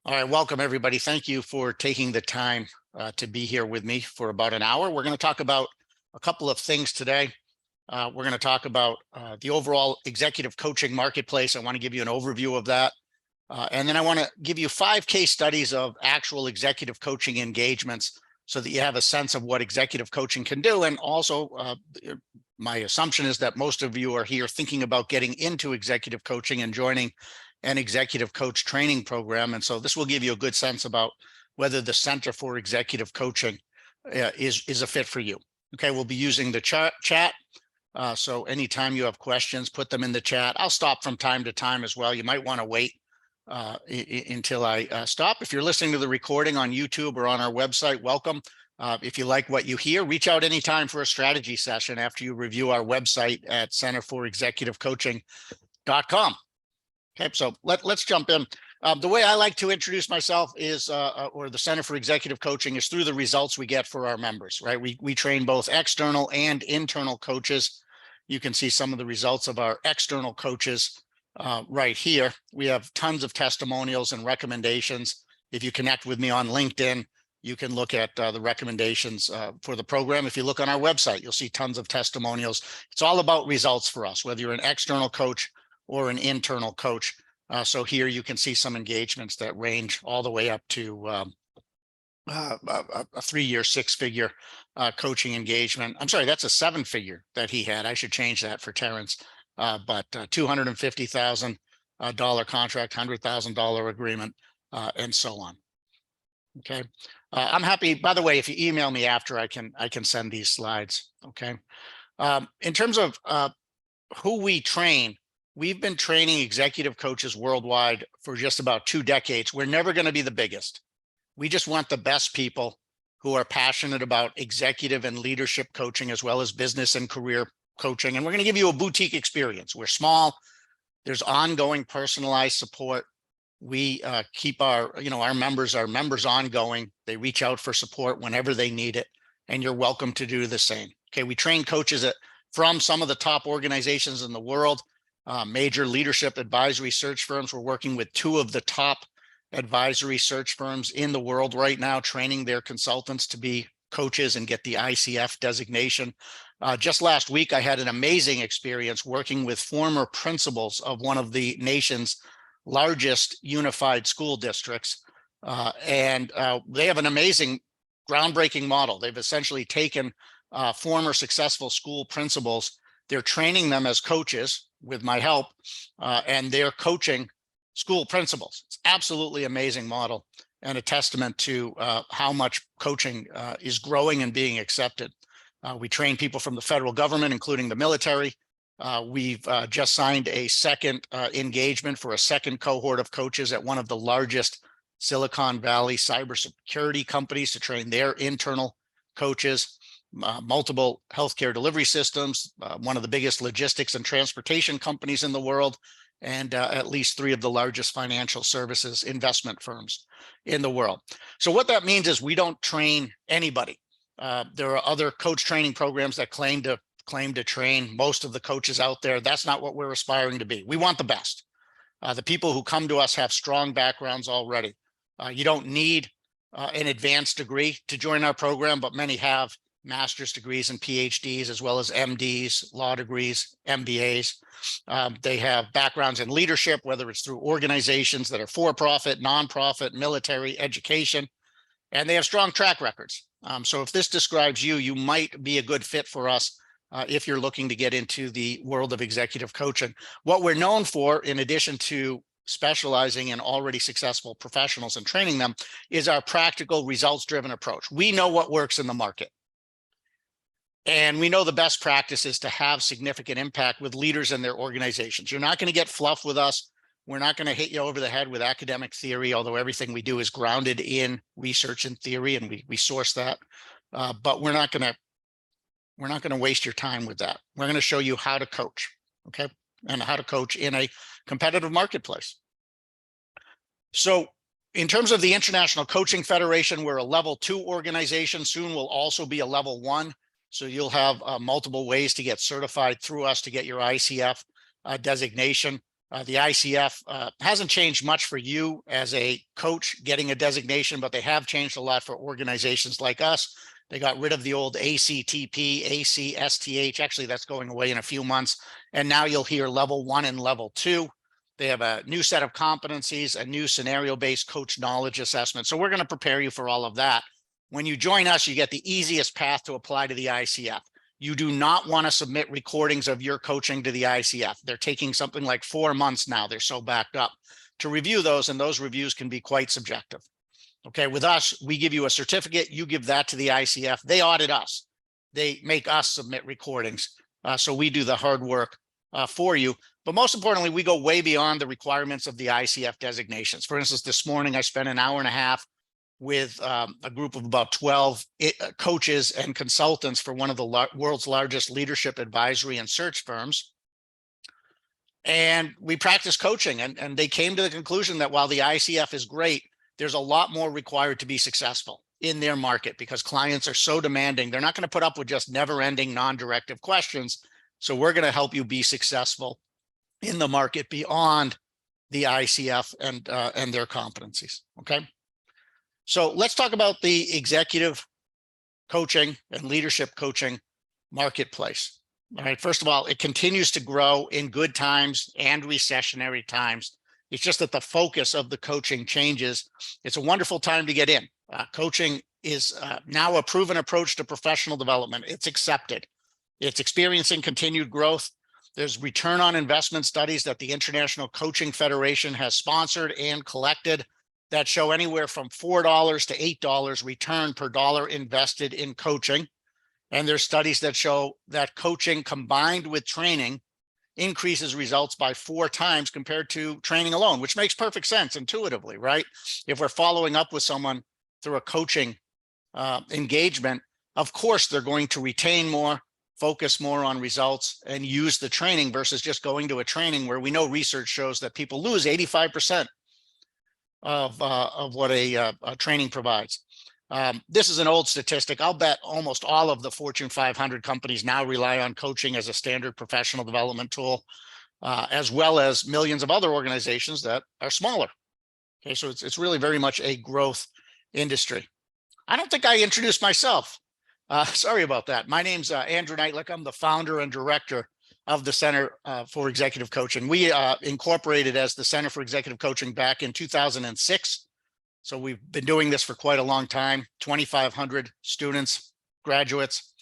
All right, welcome everybody. Thank you for taking the time to be here with me for about an hour. We're going to talk about a couple of things today. We're going to talk about the overall executive coaching marketplace. I want to give you an overview of that. And then I want to give you 5 case studies of actual executive coaching engagements so that you have a sense of what executive coaching can do. And also, my assumption is that most of you are here thinking about getting into executive coaching and joining an executive coach training program. And so this will give you a good sense about whether the Center for Executive Coaching is a fit for you. Okay, we'll be using the chat. So anytime you have questions, put them in the chat. I'll stop from time to time as well. You might want to wait until I stop. If you're listening to the recording on YouTube or on our website, welcome. If you like what you hear, reach out anytime for a strategy session after you review our website at centerforexecutivecoaching.com. Okay, so let's jump in. The way I like to introduce myself is, or the Center for Executive Coaching, is through the results we get for our members, right? We train both external and internal coaches. You can see some of the results of our external coaches right here. We have tons of testimonials and recommendations. If you connect with me on LinkedIn, you can look at the recommendations for the program. If you look on our website, you'll see tons of testimonials. It's all about results for us, whether you're an external coach or an internal coach. So here you can see some engagements that range all the way up to a 3-year, 6-figure coaching engagement. I'm sorry, that's a 7-figure that he had. I should change that for Terrence. But $250,000 contract, $100,000 agreement, and so on. Okay. I'm happy. By the way, if you email me after, I can send these slides. Okay. In terms of who we train, we've been training executive coaches worldwide for just about 2 decades. We're never going to be the biggest. We just want the best people who are passionate about executive and leadership coaching, as well as business and career coaching. And we're going to give you a boutique experience. We're small. There's ongoing personalized support. We keep our members ongoing. They reach out for support whenever they need it. And you're welcome to do the same. Okay, we train coaches from some of the top organizations in the world. Major leadership advisory search firms. We're working with 2 of the top advisory search firms in the world right now, training their consultants to be coaches and get the ICF designation. Just last week, I had an amazing experience working with former principals of one of the nation's largest unified school districts. And they have an amazing, groundbreaking model. They've essentially taken former successful school principals. They're training them as coaches with my help, and they're coaching school principals. It's absolutely amazing model and a testament to how much coaching is growing and being accepted. We train people from the federal government, including the military. We've just signed a second engagement for a second cohort of coaches at one of the largest Silicon Valley cybersecurity companies to train their internal coaches. Multiple healthcare delivery systems, one of the biggest logistics and transportation companies in the world, and at least 3 of the largest financial services investment firms in the world. So what that means is we don't train anybody. There are other coach training programs that claim to train most of the coaches out there. That's not what we're aspiring to be. We want the best. The people who come to us have strong backgrounds already. You don't need an advanced degree to join our program, but many have master's degrees and PhDs, as well as MDs, law degrees, MBAs. They have backgrounds in leadership, whether it's through organizations that are for-profit, nonprofit, military, education, and they have strong track records. So if this describes you, you might be a good fit for us if you're looking to get into the world of executive coaching. What we're known for, in addition to specializing in already successful professionals and training them, is our practical, results-driven approach. We know what works in the market. And we know the best practice is to have significant impact with leaders in their organizations. You're not going to get fluff with us. We're not going to hit you over the head with academic theory, although everything we do is grounded in research and theory, and we source that. But we're not going to waste your time with that. We're going to show you how to coach, okay, and how to coach in a competitive marketplace. So in terms of the International Coaching Federation, we're a level 2 organization. Soon we'll also be a level 1. So you'll have multiple ways to get certified through us to get your ICF designation. The ICF hasn't changed much for you as a coach getting a designation, but they have changed a lot for organizations like us. They got rid of the old ACTP, ACSTH. Actually, that's going away in a few months. And now you'll hear level 1 and level 2. They have a new set of competencies, a new scenario-based coach knowledge assessment. So we're going to prepare you for all of that. When you join us, you get the easiest path to apply to the ICF. You do not want to submit recordings of your coaching to the ICF. They're taking something like 4 months now. They're so backed up to review those, and those reviews can be quite subjective. Okay, with us, we give you a certificate. You give that to the ICF. They audit us. They make us submit recordings. So we do the hard work for you. But most importantly, we go way beyond the requirements of the ICF designations. For instance, this morning, I spent an hour and a half with a group of about 12 coaches and consultants for one of the world's largest leadership advisory and search firms. And we practiced coaching, and they came to the conclusion that while the ICF is great, there's a lot more required to be successful in their market because clients are so demanding. They're not going to put up with just never-ending non-directive questions. So we're going to help you be successful in the market beyond the ICF and their competencies. Okay. So let's talk about the executive coaching and leadership coaching marketplace. All right. First of all, it continues to grow in good times and recessionary times. It's just that the focus of the coaching changes. It's a wonderful time to get in. Coaching is now a proven approach to professional development. It's accepted. It's experiencing continued growth. There's return on investment studies that the International Coaching Federation has sponsored and collected that show anywhere from $4 to $8 return per dollar invested in coaching. And there's studies that show that coaching combined with training increases results by 4 times compared to training alone, which makes perfect sense intuitively, right? If we're following up with someone through a coaching engagement, of course, they're going to retain more, focus more on results, and use the training versus just going to a training where we know research shows that people lose 85% of what a training provides. This is an old statistic. I'll bet almost all of the Fortune 500 companies now rely on coaching as a standard professional development tool, as well as millions of other organizations that are smaller. Okay, so it's really very much a growth industry. I don't think I introduced myself. Sorry about that. My name's Andrew Knightlick. I'm the founder and director of the Center for Executive Coaching. We incorporated as the Center for Executive Coaching back in 2006. So we've been doing this for quite a long time, 2,500 students, graduates.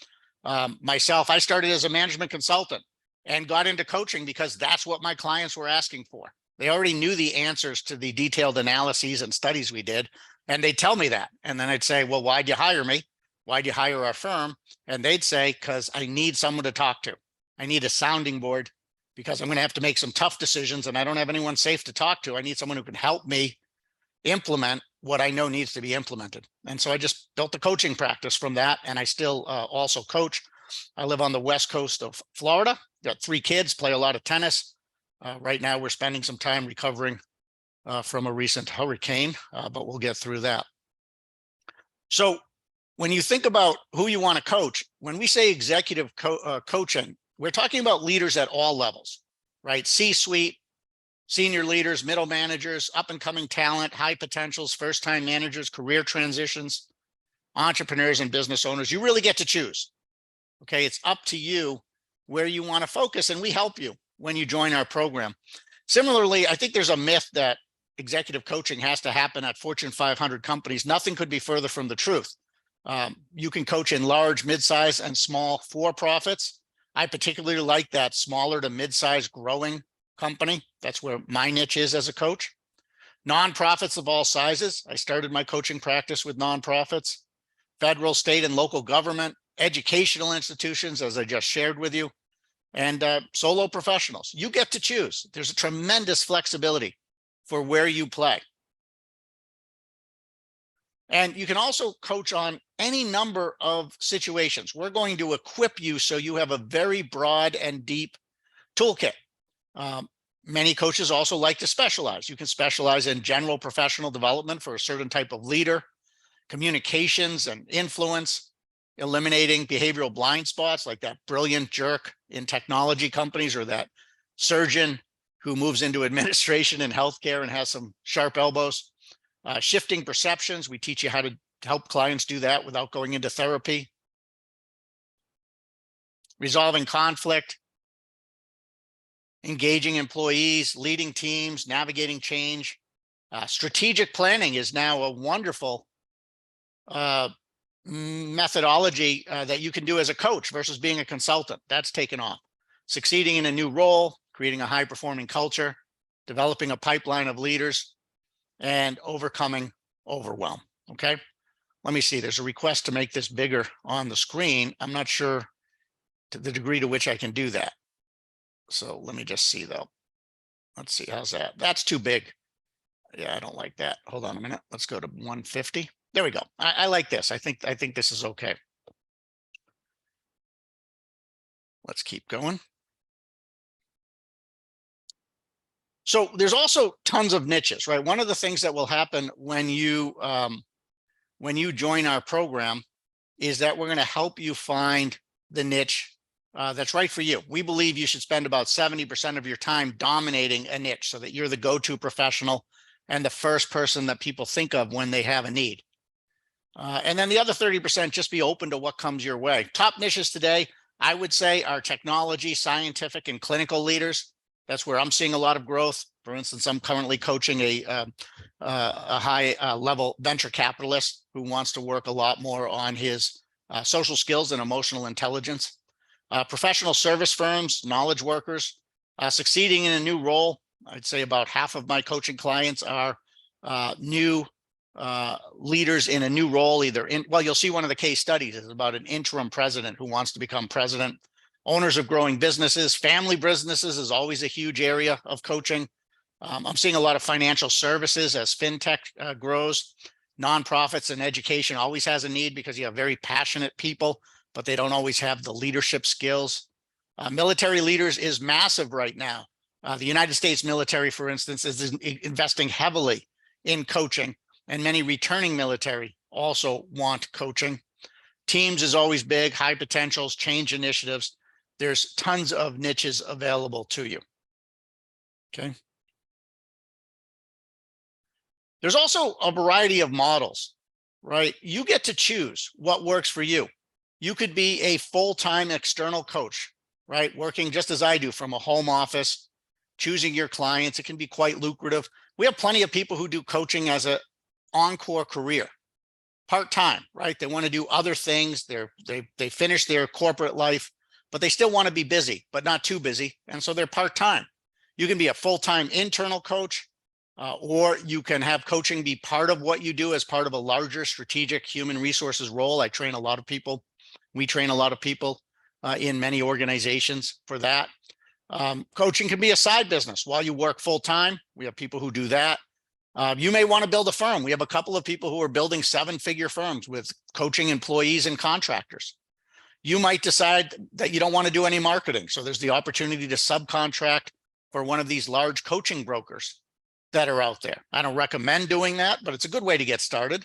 Myself, I started as a management consultant and got into coaching because that's what my clients were asking for. They already knew the answers to the detailed analyses and studies we did, and they'd tell me that. And then I'd say, well, why'd you hire me? Why'd you hire our firm? And they'd say, because I need someone to talk to. I need a sounding board because I'm going to have to make some tough decisions and I don't have anyone safe to talk to. I need someone who can help me implement what I know needs to be implemented. And so I just built the coaching practice from that. And I still also coach. I live on the west coast of Florida. Got 3 kids, play a lot of tennis. Right now we're spending some time recovering from a recent hurricane, but we'll get through that. So when you think about who you want to coach, when we say executive coaching, we're talking about leaders at all levels, right? C-suite, senior leaders, middle managers, up and coming talent, high potentials, first-time managers, career transitions, entrepreneurs and business owners. You really get to choose. Okay, it's up to you where you want to focus, and we help you when you join our program. Similarly, I think there's a myth that executive coaching has to happen at Fortune 500 companies. Nothing could be further from the truth. You can coach in large, mid-size, and small for-profits. I particularly like that smaller to mid-size growing company. That's where my niche is as a coach. Nonprofits of all sizes. I started my coaching practice with nonprofits, federal, state, and local government, educational institutions, as I just shared with you, and solo professionals. You get to choose. There's a tremendous flexibility for where you play. And you can also coach on any number of situations. We're going to equip you so you have a very broad and deep toolkit. Many coaches also like to specialize. You can specialize in general professional development for a certain type of leader, communications and influence, eliminating behavioral blind spots like that brilliant jerk in technology companies or that surgeon who moves into administration and healthcare and has some sharp elbows. Shifting perceptions, we teach you how to help clients do that without going into therapy. Resolving conflict, engaging employees, leading teams, navigating change. Strategic planning is now a wonderful methodology that you can do as a coach versus being a consultant. That's taken off. Succeeding in a new role, creating a high-performing culture, developing a pipeline of leaders, and overcoming overwhelm. Okay, let me see. There's a request to make this bigger on the screen. I'm not sure to the degree to which I can do that. So let me just see though. Let's see, how's that? That's too big. Yeah, I don't like that. Hold on a minute. Let's go to 150. There we go. I like this. I think this is okay. Let's keep going. So there's also tons of niches, right? One of the things that will happen when you join our program is that we're going to help you find the niche that's right for you. We believe you should spend about 70% of your time dominating a niche so that you're the go-to professional and the first person that people think of when they have a need. And then the other 30%, just be open to what comes your way. Top niches today, I would say, are technology, scientific, and clinical leaders. That's where I'm seeing a lot of growth. For instance, I'm currently coaching a high level venture capitalist who wants to work a lot more on his social skills and emotional intelligence. Professional service firms, knowledge workers, succeeding in a new role. I'd say about half of my coaching clients are new leaders in a new role, either in, well, you'll see one of the case studies is about an interim president who wants to become president. Owners of growing businesses, family businesses is always a huge area of coaching. I'm seeing a lot of financial services as fintech grows. Nonprofits and education always has a need because you have very passionate people, but they don't always have the leadership skills. Military leaders is massive right now. The United States military, for instance, is investing heavily in coaching, and many returning military also want coaching. Teams is always big, high potentials, change initiatives. There's tons of niches available to you. Okay. There's also a variety of models, right? You get to choose what works for you. You could be a full-time external coach, right? Working just as I do from a home office, choosing your clients. It can be quite lucrative. We have plenty of people who do coaching as an encore career, part-time, right? They want to do other things. They finish their corporate life, but they still want to be busy, but not too busy. And so they're part-time. You can be a full-time internal coach, or you can have coaching be part of what you do as part of a larger strategic human resources role. I train a lot of people. We train a lot of people in many organizations for that. Coaching can be a side business while you work full-time. We have people who do that. You may want to build a firm. We have a couple of people who are building 7-figure firms with coaching employees and contractors. You might decide that you don't want to do any marketing. So there's the opportunity to subcontract for one of these large coaching brokers that are out there. I don't recommend doing that, but it's a good way to get started.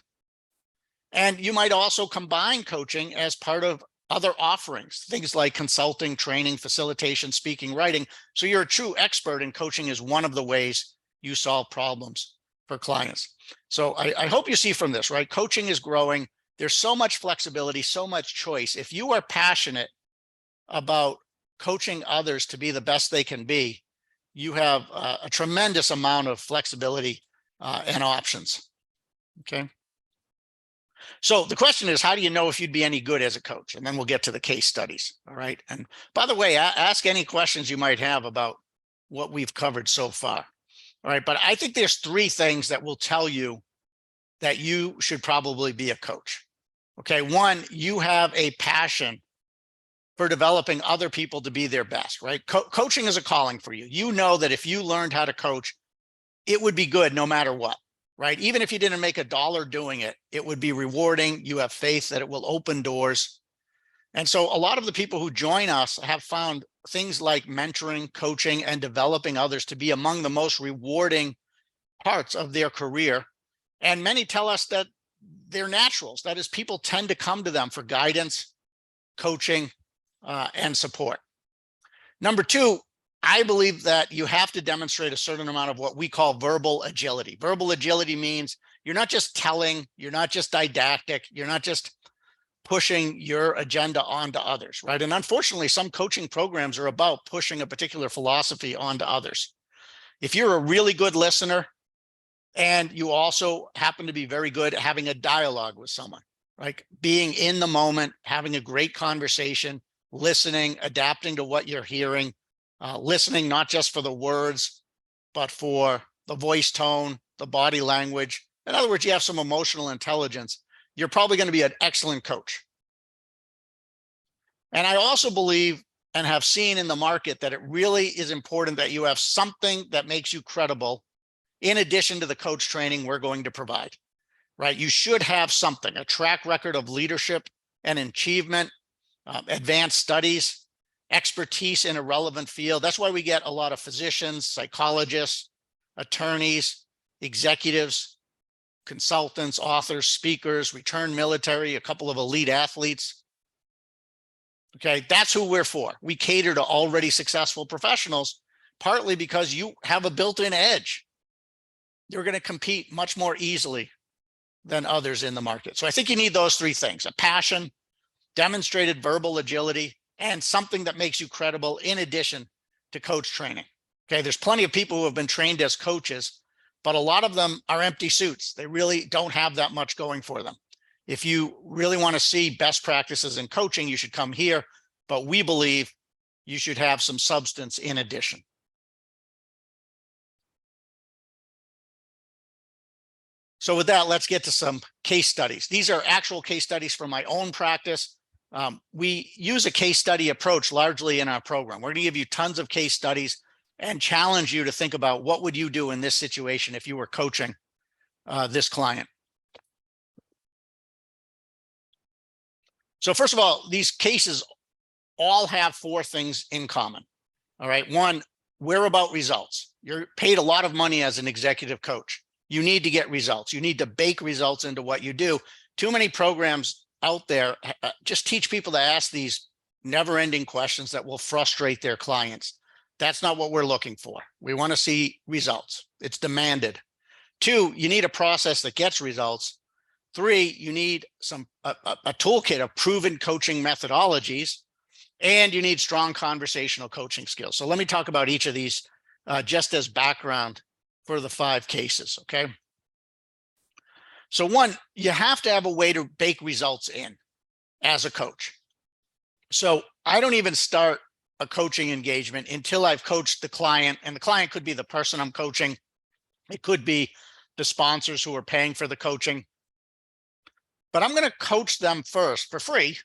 And you might also combine coaching as part of other offerings, things like consulting, training, facilitation, speaking, writing. So you're a true expert, and coaching is one of the ways you solve problems for clients. So I hope you see from this, right? Coaching is growing. There's so much flexibility, so much choice. If you are passionate about coaching others to be the best they can be, you have a tremendous amount of flexibility and options. Okay. So the question is, how do you know if you'd be any good as a coach? And then we'll get to the case studies. All right. And by the way, ask any questions you might have about what we've covered so far. All right. But I think there's 3 things that will tell you that you should probably be a coach. Okay. 1, you have a passion for developing other people to be their best, right? Coaching is a calling for you. You know that if you learned how to coach, it would be good no matter what, right? Even if you didn't make $1 doing it, it would be rewarding. You have faith that it will open doors. And so a lot of the people who join us have found things like mentoring, coaching, and developing others to be among the most rewarding parts of their career. And many tell us that they're naturals. That is, people tend to come to them for guidance, coaching, and support. Number 2, I believe that you have to demonstrate a certain amount of what we call verbal agility. Verbal agility means you're not just telling, you're not just didactic, you're not just pushing your agenda onto others, right? And unfortunately, some coaching programs are about pushing a particular philosophy onto others. If you're a really good listener and you also happen to be very good at having a dialogue with someone, right? Being in the moment, having a great conversation, listening, adapting to what you're hearing, listening not just for the words, but for the voice tone, the body language. In other words, you have some emotional intelligence. You're probably going to be an excellent coach. And I also believe and have seen in the market that it really is important that you have something that makes you credible in addition to the coach training we're going to provide, right? You should have something, a track record of leadership and achievement, advanced studies, expertise in a relevant field. That's why we get a lot of physicians, psychologists, attorneys, executives, consultants, authors, speakers, returned military, a couple of elite athletes. Okay, that's who we're for. We cater to already successful professionals, partly because you have a built-in edge. You're going to compete much more easily than others in the market. So I think you need those three things: a passion, demonstrated verbal agility, and something that makes you credible in addition to coach training. Okay, there's plenty of people who have been trained as coaches, but a lot of them are empty suits. They really don't have that much going for them. If you really want to see best practices in coaching, you should come here, but we believe you should have some substance in addition. So with that, let's get to some case studies. These are actual case studies from my own practice. We use a case study approach largely in our program. We're going to give you tons of case studies and challenge you to think about what would you do in this situation if you were coaching this client. So first of all, these cases all have four things in common. All right. One, we're about results. You're paid a lot of money as an executive coach. You need to get results. You need to bake results into what you do. Too many programs out there just teach people to ask these never-ending questions that will frustrate their clients. That's not what we're looking for. We want to see results. It's demanded. Two, you need a process that gets results. Three, you need a toolkit of proven coaching methodologies, and you need strong conversational coaching skills. So let me talk about each of these just as background for the 5 cases, okay? So one, you have to have a way to bake results in as a coach. So I don't even start a coaching engagement until I've coached the client, and the client could be the person I'm coaching. It could be the sponsors who are paying for the coaching. But I'm going to coach them first for free,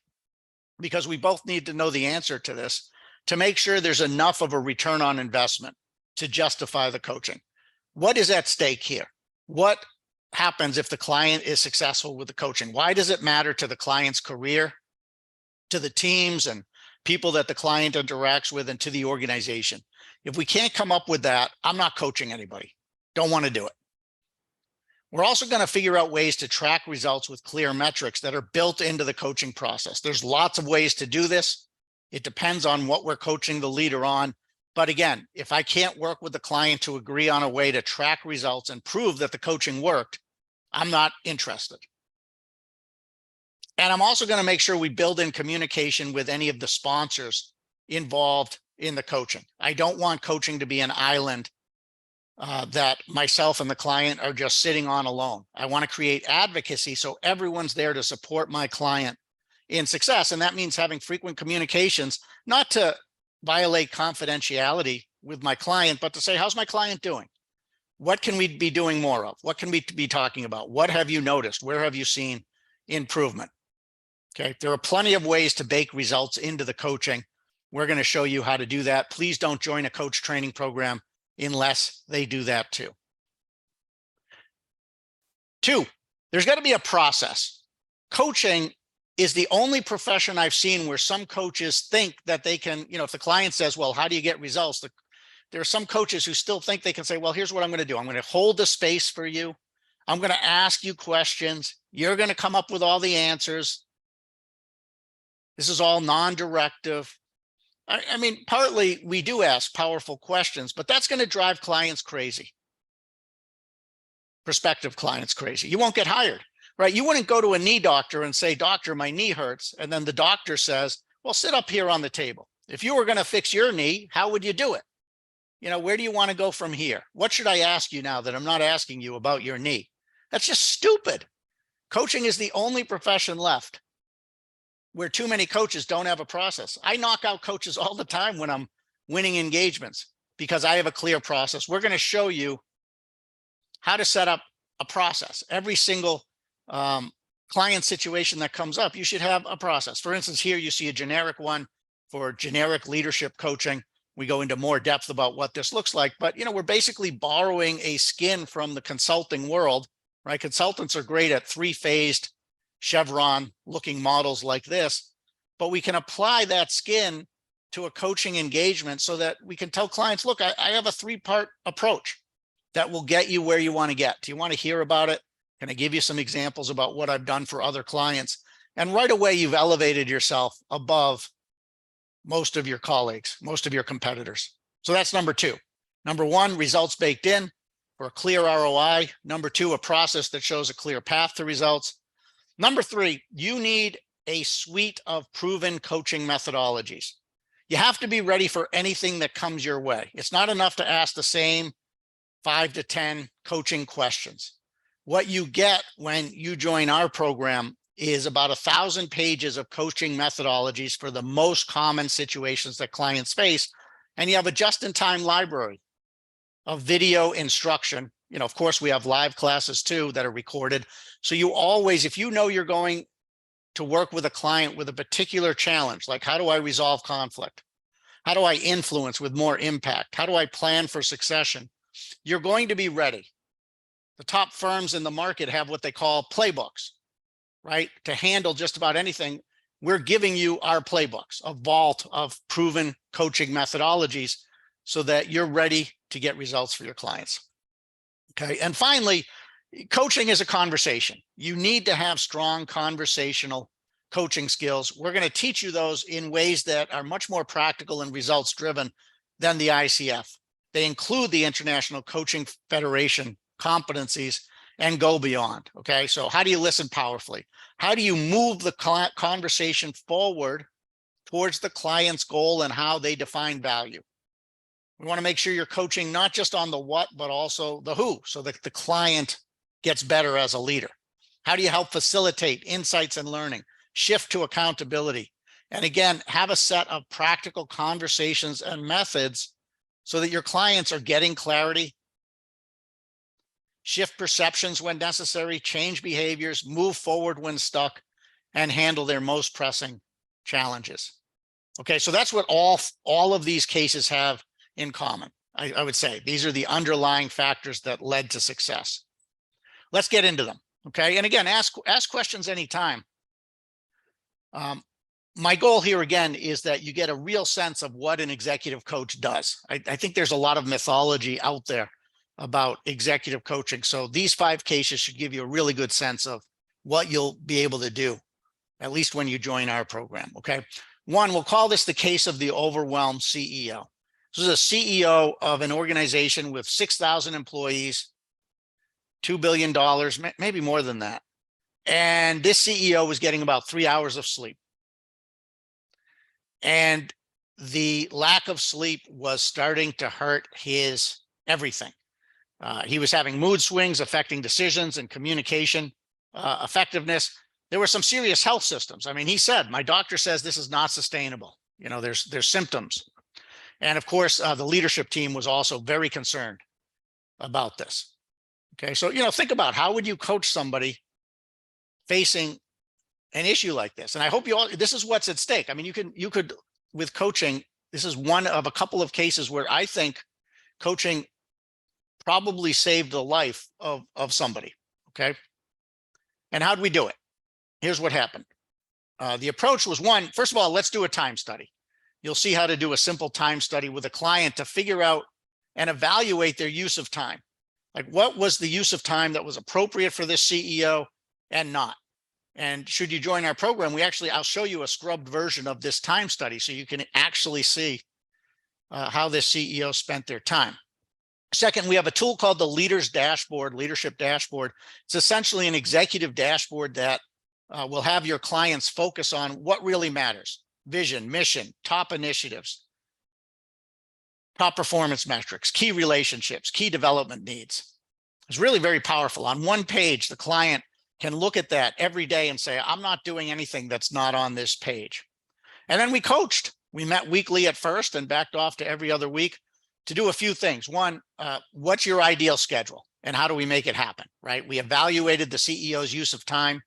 because we both need to know the answer to this to make sure there's enough of a return on investment to justify the coaching. What is at stake here? What happens if the client is successful with the coaching? Why does it matter to the client's career, to the teams and people that the client interacts with, and to the organization? If we can't come up with that, I'm not coaching anybody. Don't want to do it. We're also going to figure out ways to track results with clear metrics that are built into the coaching process. There's lots of ways to do this. It depends on what we're coaching the leader on. But again, if I can't work with the client to agree on a way to track results and prove that the coaching worked, I'm not interested. And I'm also going to make sure we build in communication with any of the sponsors involved in the coaching. I don't want coaching to be an island that myself and the client are just sitting on alone. I want to create advocacy so everyone's there to support my client in success. And that means having frequent communications, not to violate confidentiality with my client, but to say, how's my client doing? What can we be doing more of? What can we be talking about? What have you noticed? Where have you seen improvement? Okay, there are plenty of ways to bake results into the coaching. We're going to show you how to do that. Please don't join a coach training program unless they do that too. 2, there's got to be a process. Coaching is the only profession I've seen where some coaches think that they can, if the client says, well, how do you get results? There are some coaches who still think they can say, well, here's what I'm going to do. I'm going to hold the space for you. I'm going to ask you questions. You're going to come up with all the answers. This is all non-directive. I mean, partly we do ask powerful questions, but that's going to drive clients crazy. Prospective clients crazy. You won't get hired, right? You wouldn't go to a knee doctor and say, doctor, my knee hurts. And then the doctor says, well, sit up here on the table. If you were going to fix your knee, how would you do it? You know, where do you want to go from here? What should I ask you now that I'm not asking you about your knee? That's just stupid. Coaching is the only profession left where too many coaches don't have a process. I knock out coaches all the time when I'm winning engagements because I have a clear process. We're going to show you how to set up a process. Every single client situation that comes up, you should have a process. For instance, here you see a generic one for generic leadership coaching. We go into more depth about what this looks like, but you know, we're basically borrowing a skin from the consulting world, right? Consultants are great at three-phased chevron looking models like this, but we can apply that skin to a coaching engagement so that we can tell clients, look, I have a three-part approach that will get you where you want to get. Do you want to hear about it? Can I give you some examples about what I've done for other clients? And right away, you've elevated yourself above most of your colleagues, most of your competitors. So that's number two. Number one, results baked in for a clear ROI. Number two, a process that shows a clear path to results. Number three, you need a suite of proven coaching methodologies. You have to be ready for anything that comes your way. It's not enough to ask the same 5 to 10 coaching questions. What you get when you join our program is about 1,000 pages of coaching methodologies for the most common situations that clients face. And you have a just-in-time library of video instruction. You know, of course, we have live classes too that are recorded. So you always, if you know you're going to work with a client with a particular challenge, like how do I resolve conflict? How do I influence with more impact? How do I plan for succession? You're going to be ready. The top firms in the market have what they call playbooks, right? To handle just about anything. We're giving you our playbooks, a vault of proven coaching methodologies so that you're ready to get results for your clients. Okay. And finally, coaching is a conversation. You need to have strong conversational coaching skills. We're going to teach you those in ways that are much more practical and results driven than the ICF. They include the International Coaching Federation competencies and go beyond. Okay. So how do you listen powerfully? How do you move the conversation forward towards the client's goal and how they define value? We want to make sure you're coaching not just on the what, but also the who, so that the client gets better as a leader. How do you help facilitate insights and learning, shift to accountability, and again, have a set of practical conversations and methods so that your clients are getting clarity, shift perceptions when necessary, change behaviors, move forward when stuck, and handle their most pressing challenges. Okay, so that's what all of these cases have in common. I would say these are the underlying factors that led to success. Let's get into them. Okay, and again, ask questions anytime. My goal here again is that you get a real sense of what an executive coach does. I think there's a lot of mythology out there about executive coaching. So these 5 cases should give you a really good sense of what you'll be able to do, at least when you join our program. Okay, one, we'll call this the case of the overwhelmed CEO. This is a CEO of an organization with 6,000 employees, $2 billion, maybe more than that. And this CEO was getting about 3 hours of sleep. And the lack of sleep was starting to hurt his everything. He was having mood swings affecting decisions and communication effectiveness. There were some serious health systems. I mean, he said, my doctor says this is not sustainable. You know, there's symptoms. And of course, the leadership team was also very concerned about this. Okay, so, you know, think about how would you coach somebody facing an issue like this? And I hope you all, this is what's at stake. I mean, you could, with coaching, this is one of a couple of cases where I think coaching probably saved the life of somebody. Okay. And how'd we do it? Here's what happened. The approach was one, first of all, let's do a time study. You'll see how to do a simple time study with a client to figure out and evaluate their use of time. Like what was the use of time that was appropriate for this CEO and not? And should you join our program, I'll show you a scrubbed version of this time study so you can actually see how this CEO spent their time. Second, we have a tool called the Leadership Dashboard. It's essentially an executive dashboard that will have your clients focus on what really matters: vision, mission, top initiatives, top performance metrics, key relationships, key development needs. It's really very powerful. On one page, the client can look at that every day and say, I'm not doing anything that's not on this page. And then we coached. We met weekly at first and backed off to every other week to do a few things. One, what's your ideal schedule and how do we make it happen, right? We evaluated the CEO's use of time.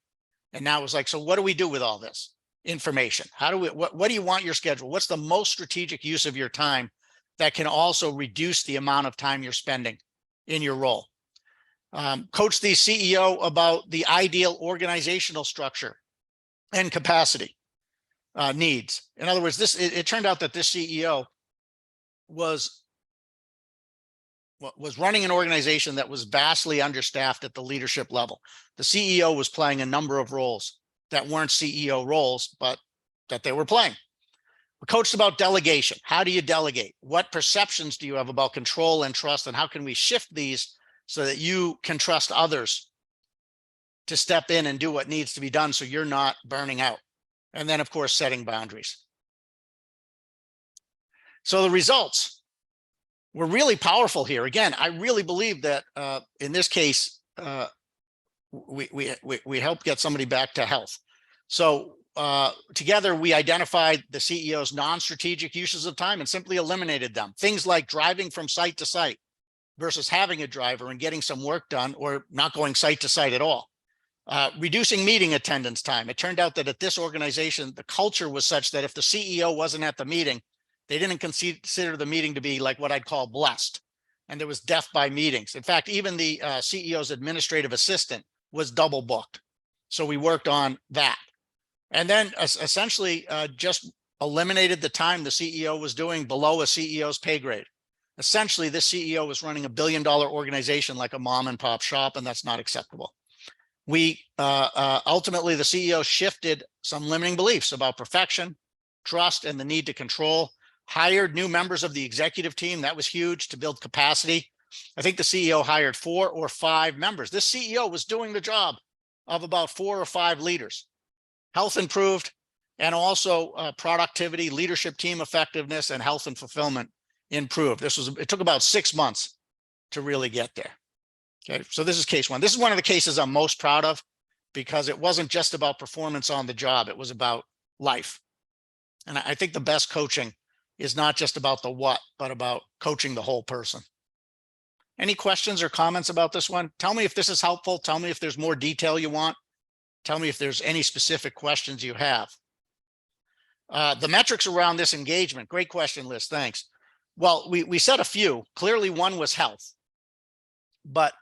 And now it was like, so what do we do with all this information? What do you want your schedule? What's the most strategic use of your time that can also reduce the amount of time you're spending in your role? Coach the CEO about the ideal organizational structure and capacity needs. In other words, it turned out that this CEO was running an organization that was vastly understaffed at the leadership level. The CEO was playing a number of roles that weren't CEO roles, but that they were playing. We coached about delegation. How do you delegate? What perceptions do you have about control and trust? And how can we shift these so that you can trust others to step in and do what needs to be done so you're not burning out? And then, of course, setting boundaries. So the results were really powerful here. Again, I really believe that in this case, we helped get somebody back to health. So together, we identified the CEO's non-strategic uses of time and simply eliminated them. Things like driving from site to site versus having a driver and getting some work done, or not going site to site at all. Reducing meeting attendance time. It turned out that at this organization, the culture was such that if the CEO wasn't at the meeting, they didn't consider the meeting to be like what I'd call blessed. And there was death by meetings. In fact, even the CEO's administrative assistant was double booked. So we worked on that. And then essentially just eliminated the time the CEO was doing below a CEO's pay grade. Essentially, this CEO was running $1 billion organization like a mom and pop shop, and that's not acceptable. We ultimately, the CEO shifted some limiting beliefs about perfection, trust, and the need to control. Hired new members of the executive team. That was huge to build capacity. I think the CEO hired 4 or 5 members. This CEO was doing the job of about 4 or 5 leaders. Health improved, and also productivity, leadership team effectiveness, and health and fulfillment improved. It took about 6 months to really get there. Okay, so this is case one. This is one of the cases I'm most proud of because it wasn't just about performance on the job. It was about life. And I think the best coaching is not just about the what, but about coaching the whole person. Any questions or comments about this one? Tell me if this is helpful. Tell me if there's more detail you want. Tell me if there's any specific questions you have. The metrics around this engagement. Great question, Liz. Thanks. Well, we said a few. Clearly, one was health. But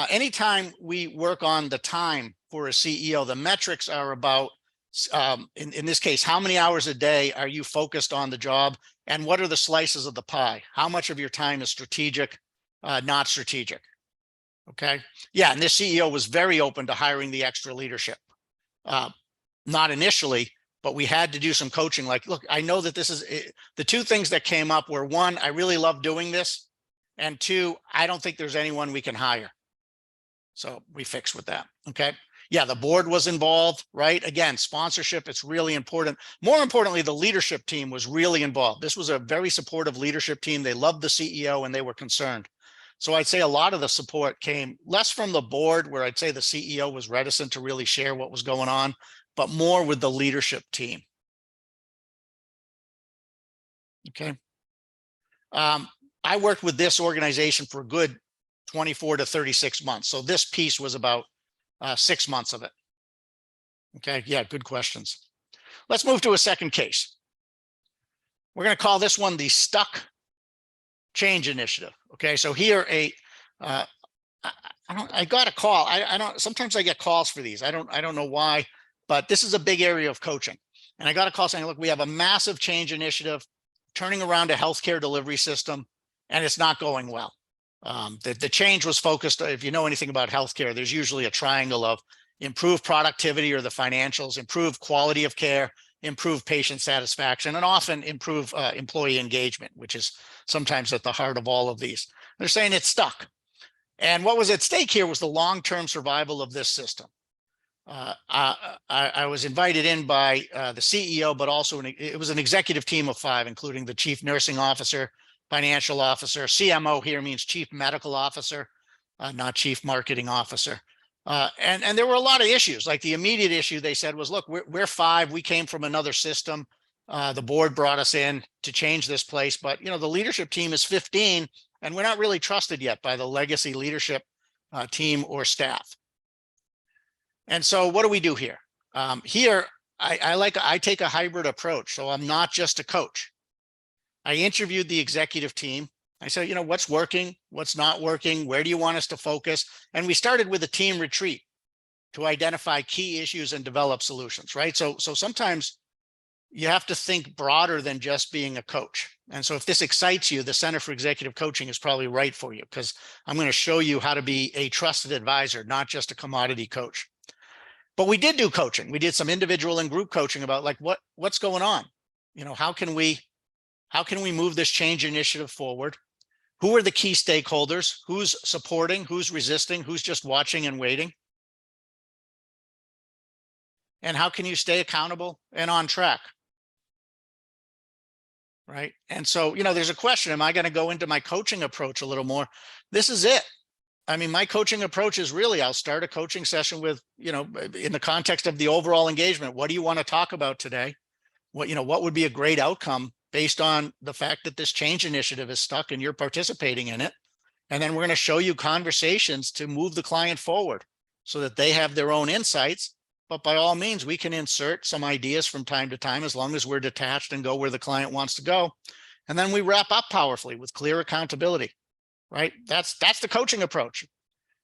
anytime we work on the time for a CEO, the metrics are about, in this case, how many hours a day are you focused on the job? And what are the slices of the pie? How much of your time is strategic, not strategic? Okay. Yeah. And this CEO was very open to hiring the extra leadership. Not initially, but we had to do some coaching. Like, look, I know that this is the 2 things that came up were 1, I really love doing this. And 2, I don't think there's anyone we can hire. So we fixed with that. Okay. Yeah, the board was involved, right? Again, sponsorship, it's really important. More importantly, the leadership team was really involved. This was a very supportive leadership team. They loved the CEO and they were concerned. So I'd say a lot of the support came less from the board, where I'd say the CEO was reticent to really share what was going on, but more with the leadership team. Okay. I worked with this organization for a good 24 to 36 months. So this piece was about 6 months of it. Okay, yeah, good questions. Let's move to a second case. We're going to call this one the Stuck Change Initiative. Okay, so here I got a call. Sometimes I get calls for these. I don't know why, but this is a big area of coaching. And I got a call saying, look, we have a massive change initiative, turning around a healthcare delivery system, and it's not going well. The change was focused, if you know anything about healthcare, there's usually a triangle of improve productivity or the financials, improve quality of care, improve patient satisfaction, and often improve employee engagement, which is sometimes at the heart of all of these. They're saying it's stuck. And what was at stake here was the long-term survival of this system. I was invited in by the CEO, but also it was an executive team of 5, including the chief nursing officer, financial officer. CMO here means chief medical officer, not chief marketing officer. And there were a lot of issues. Like the immediate issue they said was, look, we're 5. We came from another system. The board brought us in to change this place, but the leadership team is 15, and we're not really trusted yet by the legacy leadership team or staff. And so what do we do here? Here, I take a hybrid approach. So I'm not just a coach. I interviewed the executive team. I said, what's working, what's not working, where do you want us to focus? And we started with a team retreat to identify key issues and develop solutions, right? So sometimes you have to think broader than just being a coach. And so if this excites you, the Center for Executive Coaching is probably right for you, because I'm going to show you how to be a trusted advisor, not just a commodity coach. But we did do coaching. We did some individual and group coaching about like what's going on. How can we move this change initiative forward? Who are the key stakeholders? Who's supporting? Who's resisting? Who's just watching and waiting? And how can you stay accountable and on track? Right. And so, there's a question, am I going to go into my coaching approach a little more? This is it. I mean, my coaching approach is really, I'll start a coaching session with, in the context of the overall engagement, what do you want to talk about today? What would be a great outcome based on the fact that this change initiative is stuck and you're participating in it? And then we're going to show you conversations to move the client forward so that they have their own insights. But by all means, we can insert some ideas from time to time, as long as we're detached and go where the client wants to go. And then we wrap up powerfully with clear accountability, right? That's the coaching approach.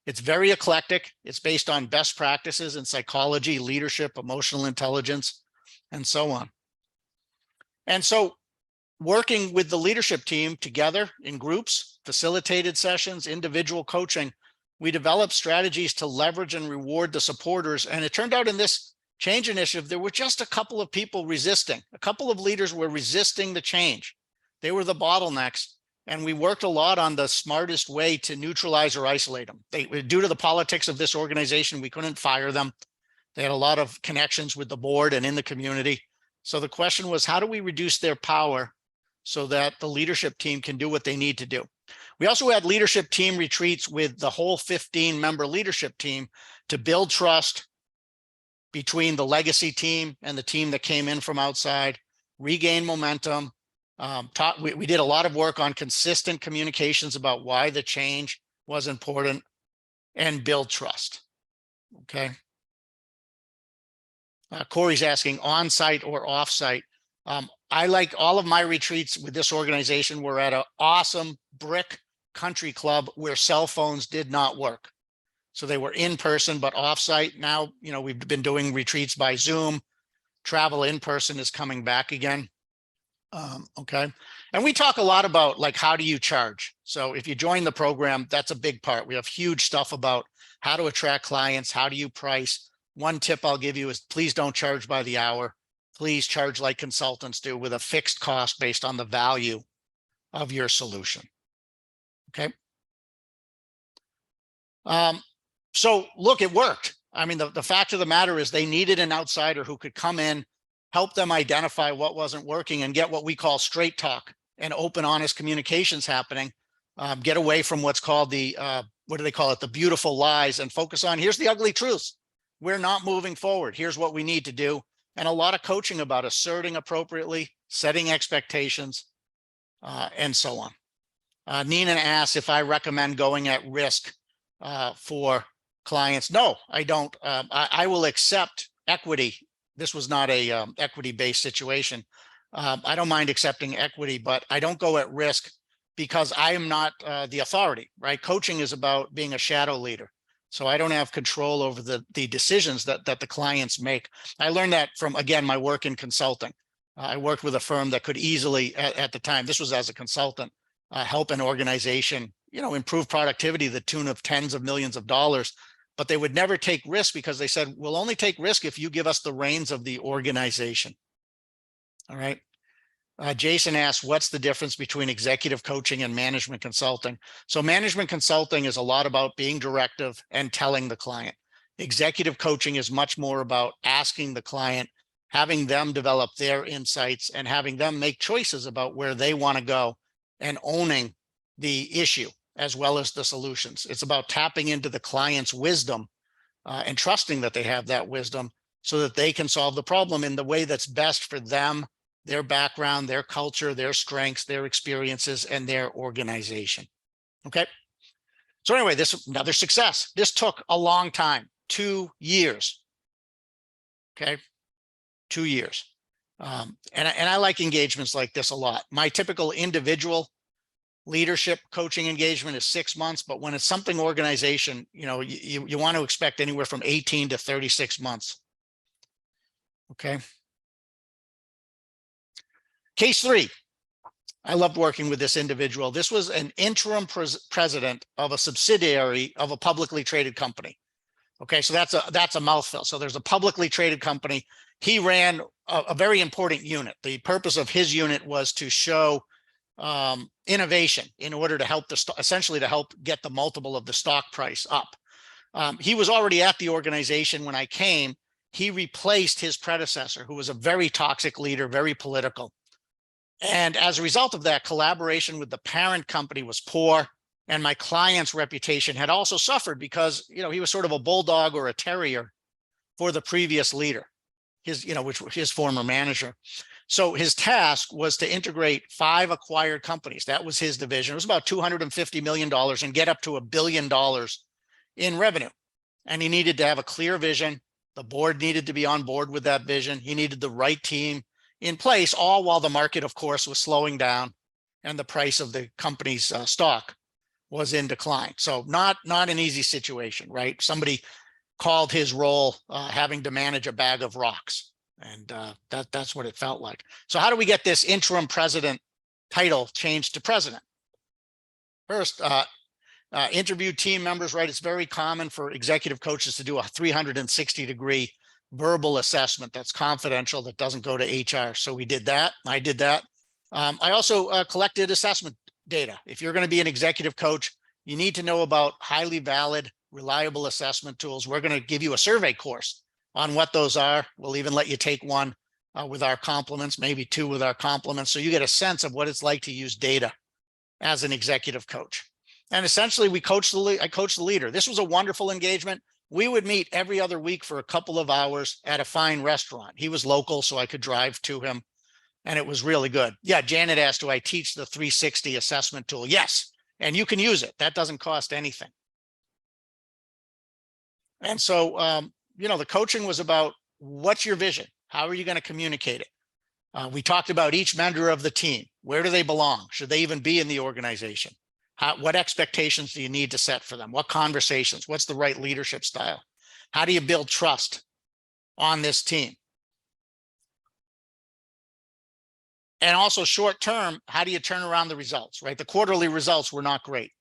It's very eclectic. It's based on best practices in psychology, leadership, emotional intelligence, and so on. And so working with the leadership team together in groups, facilitated sessions, individual coaching, we developed strategies to leverage and reward the supporters. And it turned out in this change initiative, there were just a couple of people resisting. A couple of leaders were resisting the change. They were the bottlenecks. And we worked a lot on the smartest way to neutralize or isolate them. Due to the politics of this organization, we couldn't fire them. They had a lot of connections with the board and in the community. So the question was, how do we reduce their power so that the leadership team can do what they need to do? We also had leadership team retreats with the whole 15-member leadership team to build trust between the legacy team and the team that came in from outside, regain momentum. We did a lot of work on consistent communications about why the change was important, and build trust. Okay. Corey's asking on-site or off-site. I like all of my retreats with this organization were at an awesome brick country club where cell phones did not work. So they were in person, but off-site. Now, we've been doing retreats by Zoom. Travel in person is coming back again. Okay. And we talk a lot about like, how do you charge? So if you join the program, that's a big part. We have huge stuff about how to attract clients. How do you price? One tip I'll give you is please don't charge by the hour. Please charge like consultants do, with a fixed cost based on the value of your solution. Okay. So look, it worked. I mean, the fact of the matter is they needed an outsider who could come in, help them identify what wasn't working, and get what we call straight talk and open, honest communications happening. Get away from what's called the, what do they call it? The beautiful lies, and focus on, here's the ugly truths. We're not moving forward. Here's what we need to do. And a lot of coaching about asserting appropriately, setting expectations, and so on. Nina asks if I recommend going at risk for clients. No, I don't. I will accept equity. This was not a equity-based situation. I don't mind accepting equity, but I don't go at risk because I am not the authority, right? Coaching is about being a shadow leader. So I don't have control over the decisions that the clients make. I learned that from, again, my work in consulting. I worked with a firm that could easily, at the time, this was as a consultant, help an organization, improve productivity to the tune of tens of millions of dollars. but they would never take risk because they said, we'll only take risk if you give us the reins of the organization. All right. Jason asked, what's the difference between executive coaching and management consulting? So management consulting is a lot about being directive and telling the client. Executive coaching is much more about asking the client, having them develop their insights and having them make choices about where they want to go and owning the issue as well as the solutions. It's about tapping into the client's wisdom and trusting that they have that wisdom so that they can solve the problem in the way that's best for them, their background, their culture, their strengths, their experiences, and their organization. Okay. So anyway, this another success. This took a long time, 2 years. Okay. 2 years. And I like engagements like this a lot. My typical individual leadership coaching engagement is 6 months, but when it's something organization, you want to expect anywhere from 18 to 36 months. Okay. Case 3, I loved working with this individual. This was an interim president of a subsidiary of a publicly traded company. Okay, so that's a mouthful. So there's a publicly traded company. He ran a very important unit. The purpose of his unit was to show innovation in order to help essentially to help get the multiple of the stock price up. He was already at the organization when I came. He replaced his predecessor, who was a very toxic leader, very political. And as a result of that, collaboration with the parent company was poor. And my client's reputation had also suffered because, he was sort of a bulldog or a terrier for the previous leader, which was his former manager. So his task was to integrate 5 acquired companies. That was his division. It was about $250 million and get up to $1 billion in revenue. And he needed to have a clear vision. The board needed to be on board with that vision. He needed the right team in place, all while the market, of course, was slowing down and the price of the company's stock was in decline. So not an easy situation, right? Somebody called his role having to manage a bag of rocks. And that's what it felt like. So how do we get this interim president title changed to president? First, interview team members, right? It's very common for executive coaches to do a 360-degree verbal assessment that's confidential, that doesn't go to HR. So we did that. I did that. I also collected assessment data. If you're going to be an executive coach, you need to know about highly valid, reliable assessment tools. We're going to give you a survey course on what those are. We'll even let you take one with our compliments, maybe 2 with our compliments. So you get a sense of what it's like to use data as an executive coach. And essentially I coached the leader. This was a wonderful engagement. We would meet every other week for a couple of hours at a fine restaurant. He was local, so I could drive to him. And it was really good. Yeah, Janet asked, do I teach the 360 assessment tool? Yes, and you can use it. That doesn't cost anything. And so, the coaching was about, what's your vision? How are you going to communicate it? We talked about each member of the team. Where do they belong? Should they even be in the organization? What expectations do you need to set for them? What conversations? What's the right leadership style? How do you build trust on this team? And also short term, how do you turn around the results, right? The quarterly results were not great.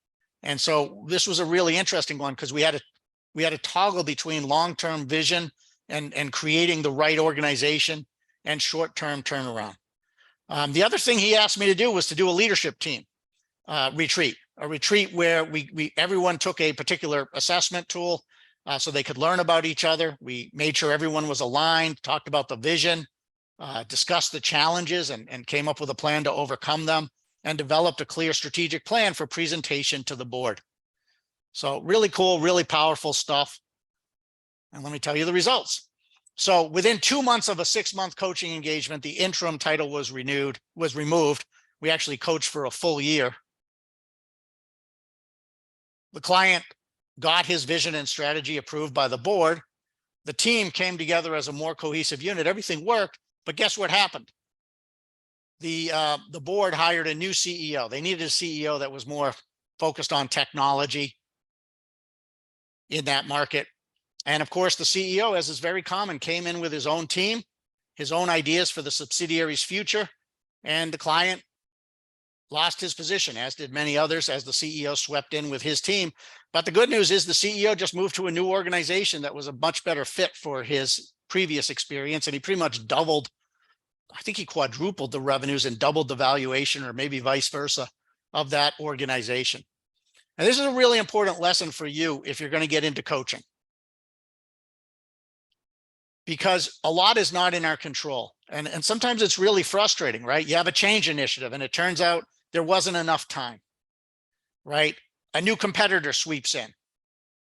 And so this was a really interesting one because we had to toggle between long-term vision and creating the right organization and short-term turnaround. The other thing he asked me to do was to do a leadership team retreat, a retreat where everyone took a particular assessment tool so they could learn about each other. We made sure everyone was aligned, talked about the vision, discussed the challenges and came up with a plan to overcome them, and developed a clear strategic plan for presentation to the board. So really cool, really powerful stuff. And let me tell you the results. So within 2 months of a 6-month coaching engagement, the interim title was removed. We actually coached for a full year. The client got his vision and strategy approved by the board. The team came together as a more cohesive unit. Everything worked, but guess what happened? The board hired a new CEO. They needed a CEO that was more focused on technology in that market. And of course, the CEO, as is very common, came in with his own team, his own ideas for the subsidiary's future, and the client lost his position, as did many others, as the CEO swept in with his team. But the good news is the CEO just moved to a new organization that was a much better fit for his previous experience. And he pretty much doubled, I think he quadrupled the revenues and doubled the valuation, or maybe vice versa, of that organization. And this is a really important lesson for you if you're going to get into coaching, because a lot is not in our control. And sometimes it's really frustrating, right? You have a change initiative and it turns out there wasn't enough time, right? A new competitor sweeps in,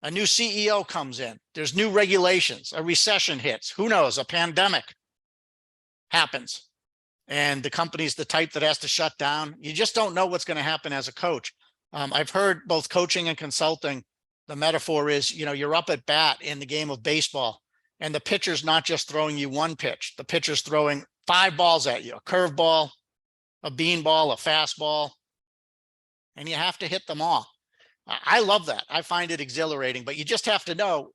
a new CEO comes in, there's new regulations, a recession hits, who knows, a pandemic happens, and the company's the type that has to shut down. You just don't know what's going to happen as a coach. I've heard both coaching and consulting, the metaphor is, you're up at bat in the game of baseball, and the pitcher's not just throwing you one pitch. The pitcher's throwing 5 balls at you, a curveball, a beanball, a fastball, and you have to hit them all. I love that. I find it exhilarating, but you just have to know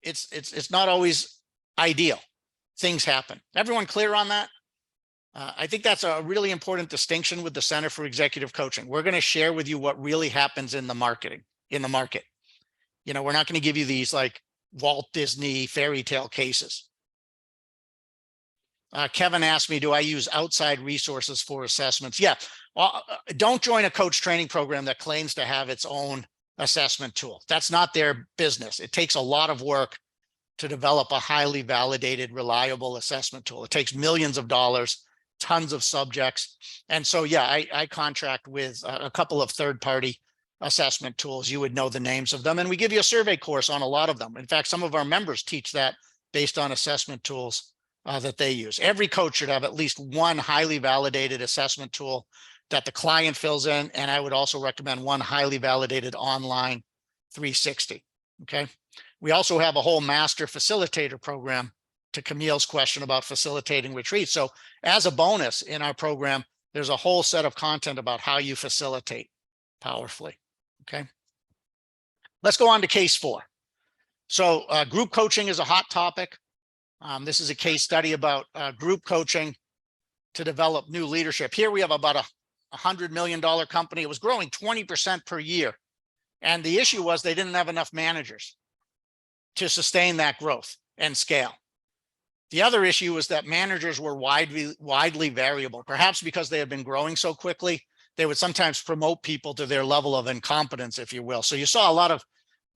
it's not always ideal. Things happen. Everyone clear on that? I think that's a really important distinction with the Center for Executive Coaching. We're going to share with you what really happens in the market. We're not going to give you these like Walt Disney fairy tale cases. Kevin asked me, do I use outside resources for assessments? Yeah. Don't join a coach training program that claims to have its own assessment tool. That's not their business. It takes a lot of work to develop a highly validated, reliable assessment tool. It takes millions of dollars, tons of subjects. And so, yeah, I contract with a couple of third-party assessment tools. You would know the names of them. And we give you a survey course on a lot of them. In fact, some of our members teach that based on assessment tools that they use. Every coach should have at least one highly validated assessment tool that the client fills in. And I would also recommend one highly validated online 360. Okay. We also have a whole master facilitator program, to Camille's question about facilitating retreats. So as a bonus in our program, there's a whole set of content about how you facilitate powerfully. Okay. Let's go on to case 4. So group coaching is a hot topic. This is a case study about group coaching to develop new leadership. Here we have about a $100 million company. It was growing 20% per year. And the issue was they didn't have enough managers to sustain that growth and scale. The other issue was that managers were widely variable, perhaps because they had been growing so quickly. They would sometimes promote people to their level of incompetence, if you will. So you saw a lot of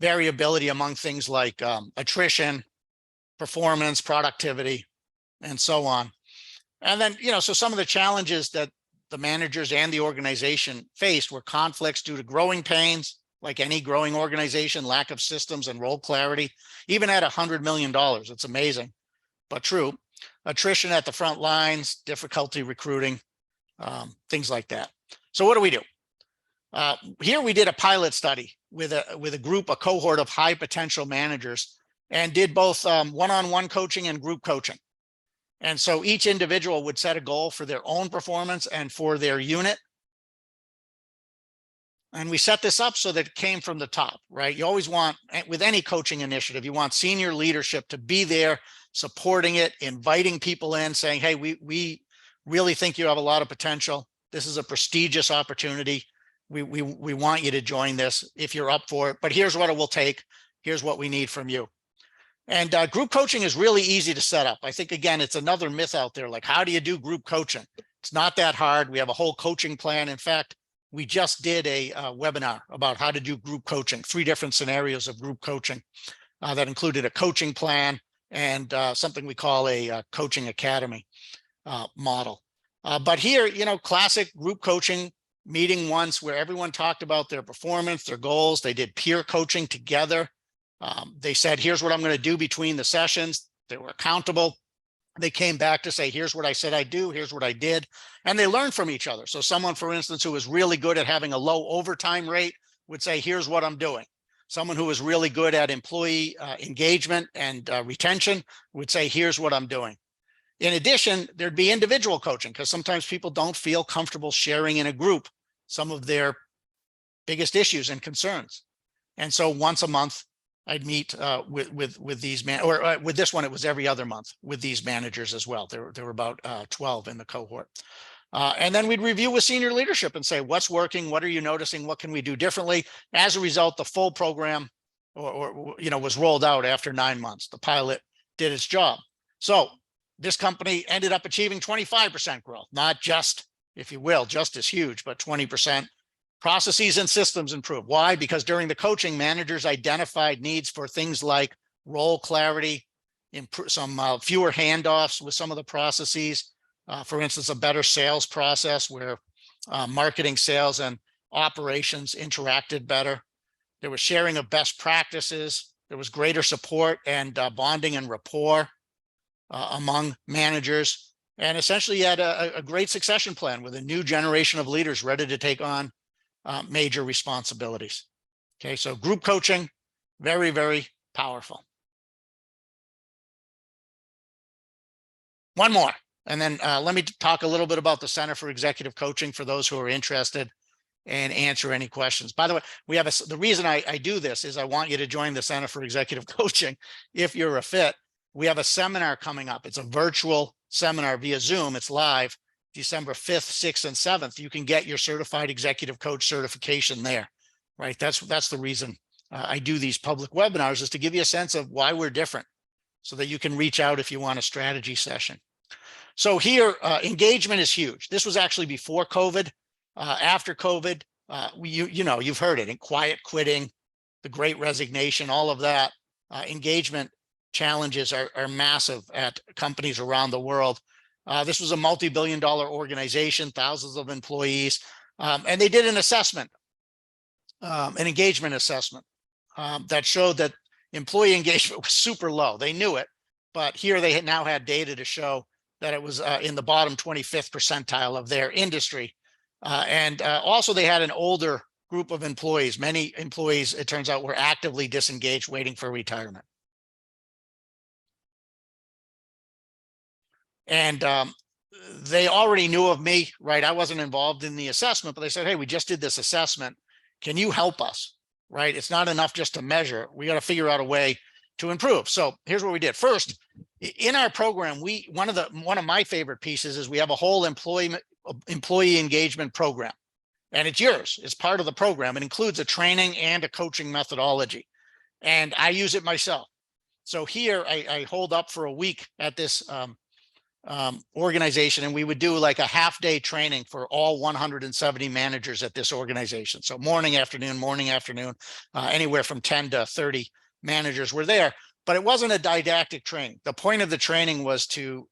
variability among things like attrition, performance, productivity, and so on. And then, so some of the challenges that the managers and the organization faced were conflicts due to growing pains, like any growing organization, lack of systems and role clarity, even at $100 million. It's amazing, but true. Attrition at the front lines, difficulty recruiting, things like that. So what do we do? Here we did a pilot study with a group, a cohort of high potential managers, and did both one-on-one coaching and group coaching. And so each individual would set a goal for their own performance and for their unit. And we set this up so that it came from the top, right? You always want, with any coaching initiative, you want senior leadership to be there, supporting it, inviting people in, saying, hey, we really think you have a lot of potential. This is a prestigious opportunity. We want you to join this if you're up for it, but here's what it will take. Here's what we need from you. And group coaching is really easy to set up. I think, again, it's another myth out there. Like, how do you do group coaching? It's not that hard. We have a whole coaching plan. In fact, we just did a webinar about how to do group coaching, 3 different scenarios of group coaching that included a coaching plan and something we call a coaching academy model. But here, classic group coaching meeting once where everyone talked about their performance, their goals. They did peer coaching together. They said, here's what I'm going to do between the sessions. They were accountable. They came back to say, here's what I said I'd do. Here's what I did. And they learned from each other. So someone, for instance, who was really good at having a low overtime rate would say, here's what I'm doing. Someone who was really good at employee engagement and retention would say, here's what I'm doing. In addition, there'd be individual coaching, because sometimes people don't feel comfortable sharing in a group some of their biggest issues and concerns. And so once a month, I'd meet with these with this one, it was every other month with these managers as well. There were about 12 in the cohort. And then we'd review with senior leadership and say, what's working? What are you noticing? What can we do differently? As a result, the full program was rolled out after 9 months. The pilot did its job. So this company ended up achieving 25% growth, not just, if you will, just as huge, but 20%. Processes and systems improved. Why? Because during the coaching, managers identified needs for things like role clarity, some fewer handoffs with some of the processes. For instance, a better sales process where marketing, sales, and operations interacted better. There was sharing of best practices. There was greater support and bonding and rapport among managers. And essentially, you had a great succession plan with a new generation of leaders ready to take on major responsibilities. Okay, so group coaching, very, very powerful. One more, and then let me talk a little bit about the Center for Executive Coaching for those who are interested and answer any questions. By the way, we have the reason I do this is I want you to join the Center for Executive Coaching if you're a fit. We have a seminar coming up. It's a virtual seminar via Zoom. It's live December 5th, 6th, and 7th. You can get your certified executive coach certification there, right? That's the reason I do these public webinars, is to give you a sense of why we're different so that you can reach out if you want a strategy session. So here, engagement is huge. This was actually before COVID. After COVID, you've heard it, in quiet quitting, the great resignation, all of that. Engagement challenges are massive at companies around the world. This was a multi-billion-dollar organization, thousands of employees, and they did an assessment, an engagement assessment that showed that employee engagement was super low. They knew it, but here they now had data to show that it was in the bottom 25th percentile of their industry. And also they had an older group of employees. Many employees, it turns out, were actively disengaged, waiting for retirement. And they already knew of me, right? I wasn't involved in the assessment, but they said, hey, we just did this assessment. Can you help us, right? It's not enough just to measure. We got to figure out a way to improve. So here's what we did. First, in our program, one of my favorite pieces is we have a whole employee engagement program, and it's yours. It's part of the program. It includes a training and a coaching methodology, and I use it myself. So here I hold up for a week at this organization, and we would do like a half-day training for all 170 managers at this organization. So morning, afternoon, anywhere from 10 to 30 managers were there, but it wasn't a didactic training. The point of the training was to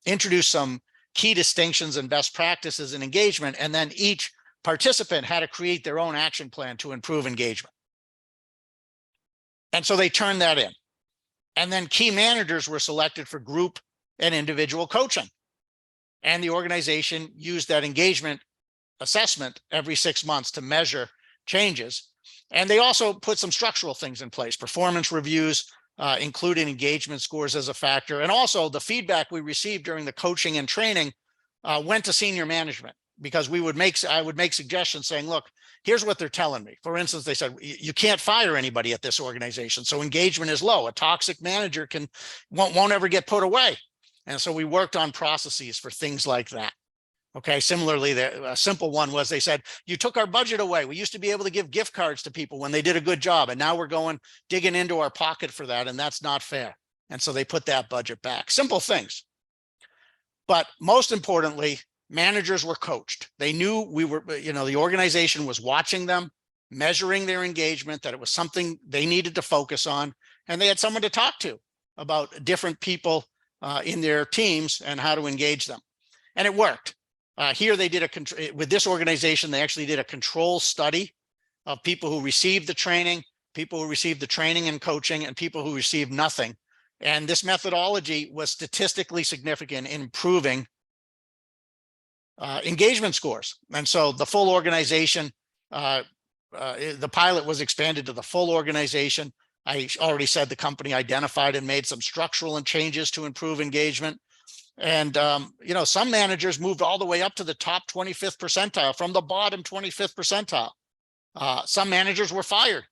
introduce some key distinctions and best practices in engagement, and then each participant had to create their own action plan to improve engagement. And so they turned that in. And then key managers were selected for group and individual coaching. And the organization used that engagement assessment every 6 months to measure changes. And they also put some structural things in place, performance reviews, including engagement scores as a factor. And also the feedback we received during the coaching and training went to senior management, because I would make suggestions saying, look, here's what they're telling me. For instance, they said, you can't fire anybody at this organization, so engagement is low. A toxic manager won't ever get put away. And so we worked on processes for things like that. Okay, similarly, a simple one was, they said, you took our budget away. We used to be able to give gift cards to people when they did a good job, and now we're digging into our pocket for that, and that's not fair. And so they put that budget back. Simple things. But most importantly, managers were coached. They knew the organization was watching them, measuring their engagement, that it was something they needed to focus on, and they had someone to talk to about different people in their teams and how to engage them. And it worked. Here they did with this organization, they actually did a control study of people who received the training, people who received the training and coaching, and people who received nothing. And this methodology was statistically significant in improving engagement scores. And so the full organization, the pilot was expanded to the full organization. I already said the company identified and made some structural changes to improve engagement. And, some managers moved all the way up to the top 25th percentile from the bottom 25th percentile. Some managers were fired.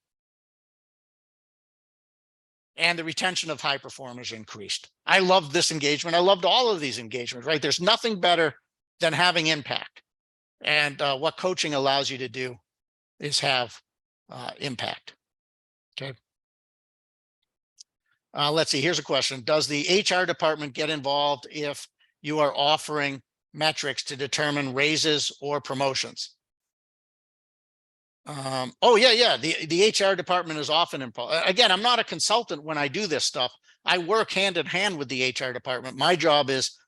And the retention of high performers increased. I loved this engagement. I loved all of these engagements, right? There's nothing better than having impact. And what coaching allows you to do is have impact. Okay. Let's see, here's a question. Does the HR department get involved if you are offering metrics to determine raises or promotions? Oh yeah. The HR department is often involved. Again, I'm not a consultant when I do this stuff. I work hand in hand with the HR department. My job is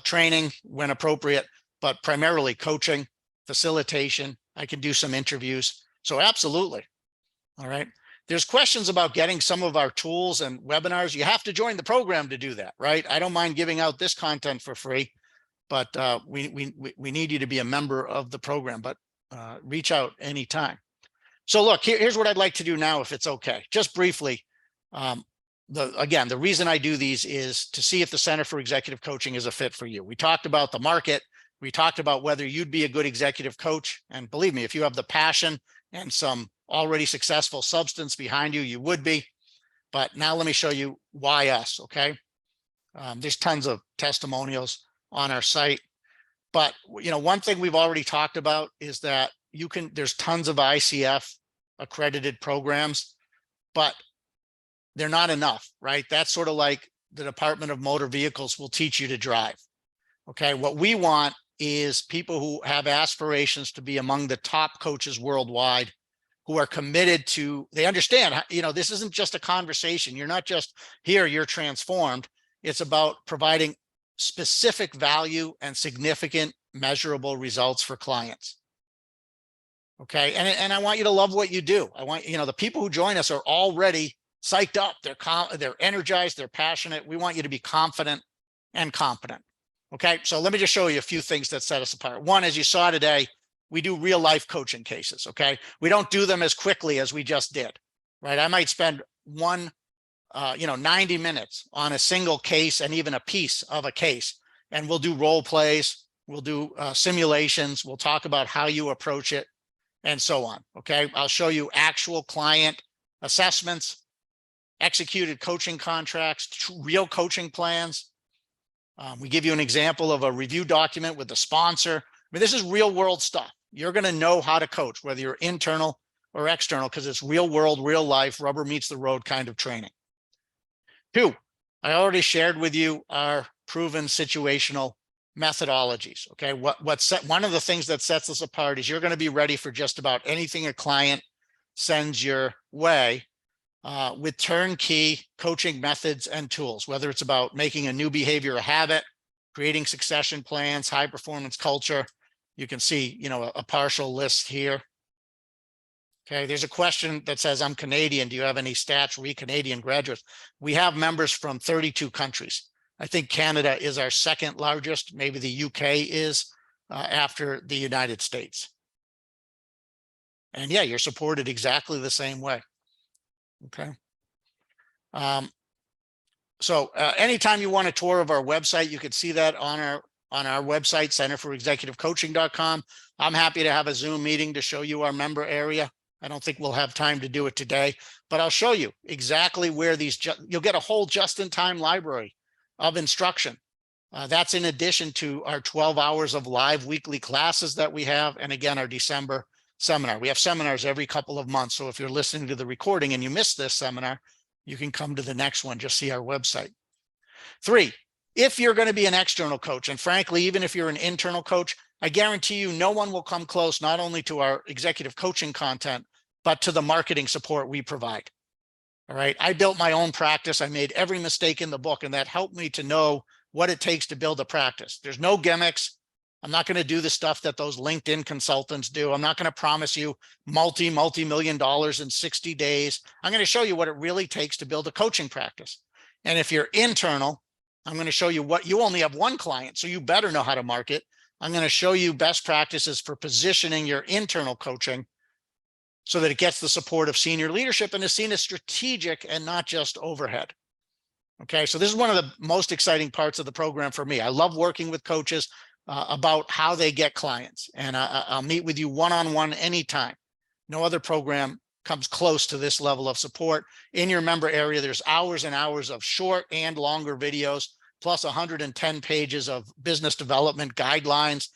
training when appropriate, but primarily coaching, facilitation. I can do some interviews. So absolutely. All right. There's questions about getting some of our tools and webinars. You have to join the program to do that, right? I don't mind giving out this content for free, but we need you to be a member of the program, but reach out anytime. So look, here's what I'd like to do now, if it's okay, just briefly. Again, the reason I do these is to see if the Center for Executive Coaching is a fit for you. We talked about the market. We talked about whether you'd be a good executive coach. And believe me, if you have the passion and some already successful substance behind you, you would be. But now let me show you why us, okay? There's tons of testimonials on our site. But one thing we've already talked about is that there's tons of ICF accredited programs, but they're not enough, right? That's sort of like the Department of Motor Vehicles will teach you to drive. Okay, what we want is people who have aspirations to be among the top coaches worldwide, who are committed to, they understand, this isn't just a conversation. You're not just here, you're transformed. It's about providing specific value and significant measurable results for clients. Okay, and I want you to love what you do. I want, the people who join us are already psyched up. They're energized, they're passionate. We want you to be confident and competent. Okay, so let me just show you a few things that set us apart. One, as you saw today, we do real life coaching cases. Okay, we don't do them as quickly as we just did, right? I might spend 90 minutes on a single case and even a piece of a case, and we'll do role plays, we'll do simulations, we'll talk about how you approach it, and so on. Okay, I'll show you actual client assessments, executed coaching contracts, real coaching plans. We give you an example of a review document with the sponsor. I mean, this is real world stuff. You're going to know how to coach, whether you're internal or external, because it's real world, real life, rubber meets the road kind of training. 2, I already shared with you our proven situational methodologies. Okay, one of the things that sets us apart is you're going to be ready for just about anything a client sends your way with turnkey coaching methods and tools, whether it's about making a new behavior a habit, creating succession plans, high performance culture. You can see, a partial list here. Okay, there's a question that says, I'm Canadian. Do you have any stats for Canadian graduates? We have members from 32 countries. I think Canada is our second largest. Maybe the UK is after the United States. And yeah, you're supported exactly the same way. Okay. So anytime you want a tour of our website, you can see that on our website, centerforexecutivecoaching.com. I'm happy to have a Zoom meeting to show you our member area. I don't think we'll have time to do it today, but I'll show you exactly where you'll get a whole just-in-time library of instruction. That's in addition to our 12 hours of live weekly classes that we have. And again, our December seminar. We have seminars every couple of months. So if you're listening to the recording and you missed this seminar, you can come to the next one. Just see our website. 3, if you're going to be an external coach, and frankly, even if you're an internal coach, I guarantee you no one will come close not only to our executive coaching content, but to the marketing support we provide. All right. I built my own practice. I made every mistake in the book, and that helped me to know what it takes to build a practice. There's no gimmicks. I'm not going to do the stuff that those LinkedIn consultants do. I'm not going to promise you multi-million dollars in 60 days. I'm going to show you what it really takes to build a coaching practice. And if you're internal, I'm going to show you what you only have one client, so you better know how to market. I'm going to show you best practices for positioning your internal coaching so that it gets the support of senior leadership and is seen as strategic and not just overhead. Okay, so this is one of the most exciting parts of the program for me. I love working with coaches about how they get clients, and I'll meet with you one-on-one anytime. No other program comes close to this level of support. In your member area, there's hours and hours of short and longer videos, plus 110 pages of business development guidelines,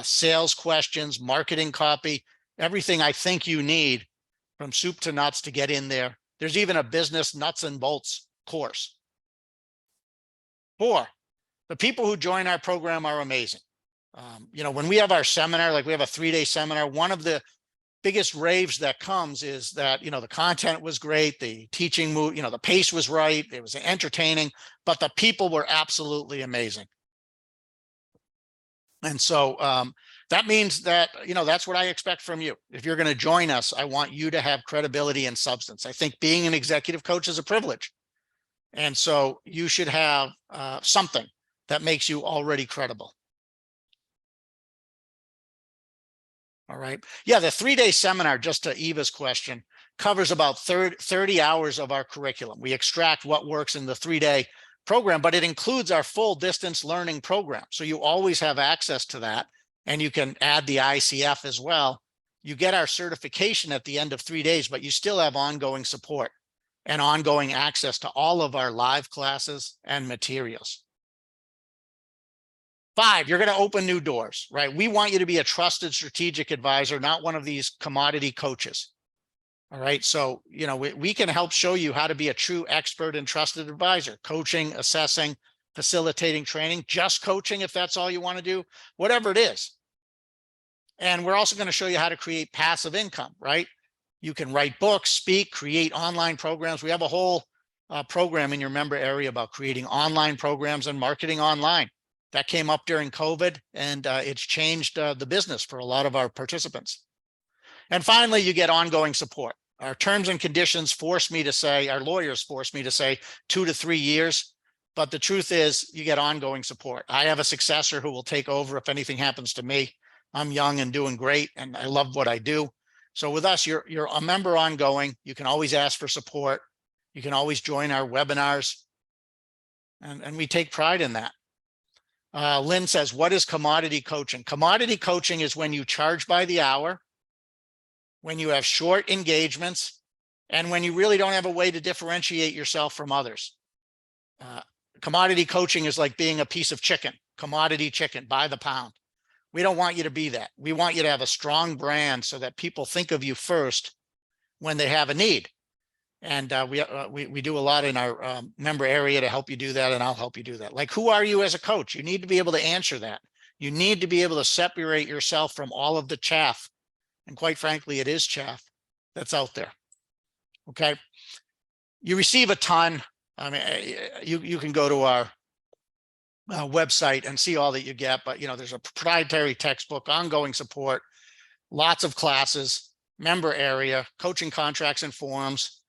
sales questions, marketing copy, everything I think you need from soup to nuts to get in there. There's even a business nuts and bolts course. 4, the people who join our program are amazing. When we have our seminar, like we have a 3-day seminar, one of the biggest raves that comes is that, the content was great, the teaching, the pace was right, it was entertaining, but the people were absolutely amazing. And so that means that, that's what I expect from you. If you're going to join us, I want you to have credibility and substance. I think being an executive coach is a privilege. And so you should have something that makes you already credible. All right. Yeah, the 3-day seminar, just to Eva's question, covers about 30 hours of our curriculum. We extract what works in the 3-day program, but it includes our full distance learning program. So you always have access to that, and you can add the ICF as well. You get our certification at the end of 3 days, but you still have ongoing support and ongoing access to all of our live classes and materials. 5, you're going to open new doors, right? We want you to be a trusted strategic advisor, not one of these commodity coaches. All right. So, we can help show you how to be a true expert and trusted advisor, coaching, assessing, facilitating, training, just coaching, if that's all you want to do, whatever it is. And we're also going to show you how to create passive income, right? You can write books, speak, create online programs. We have a whole program in your member area about creating online programs and marketing online. That came up during COVID, and it's changed the business for a lot of our participants. And finally, you get ongoing support. Our terms and conditions force me to say, our lawyers force me to say 2 to 3 years, but the truth is you get ongoing support. I have a successor who will take over if anything happens to me. I'm young and doing great, and I love what I do. So with us, you're a member ongoing. You can always ask for support. You can always join our webinars, and we take pride in that. Lynn says, what is commodity coaching? Commodity coaching is when you charge by the hour, when you have short engagements, and when you really don't have a way to differentiate yourself from others. Commodity coaching is like being a piece of chicken, commodity chicken by the pound. We don't want you to be that. We want you to have a strong brand so that people think of you first when they have a need. And we do a lot in our member area to help you do that, and I'll help you do that. Like, who are you as a coach? You need to be able to answer that. You need to be able to separate yourself from all of the chaff. And quite frankly, it is chaff that's out there. Okay. You receive a ton. I mean, you can go to our website and see all that you get, but there's a proprietary textbook, ongoing support, lots of classes, member area, coaching contracts and forms,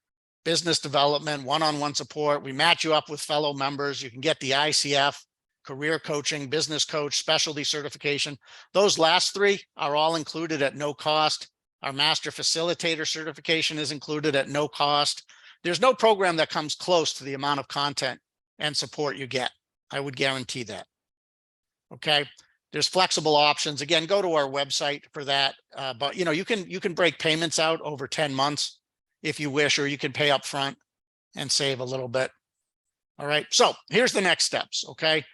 business development, one-on-one support. We match you up with fellow members. You can get the ICF, career coaching, business coach, specialty certification. Those last 3 are all included at no cost. Our master facilitator certification is included at no cost. There's no program that comes close to the amount of content and support you get. I would guarantee that. Okay. There's flexible options. Again, go to our website for that. But you can break payments out over 10 months if you wish, or you can pay up front and save a little bit. All right. So here's the next steps. Okay.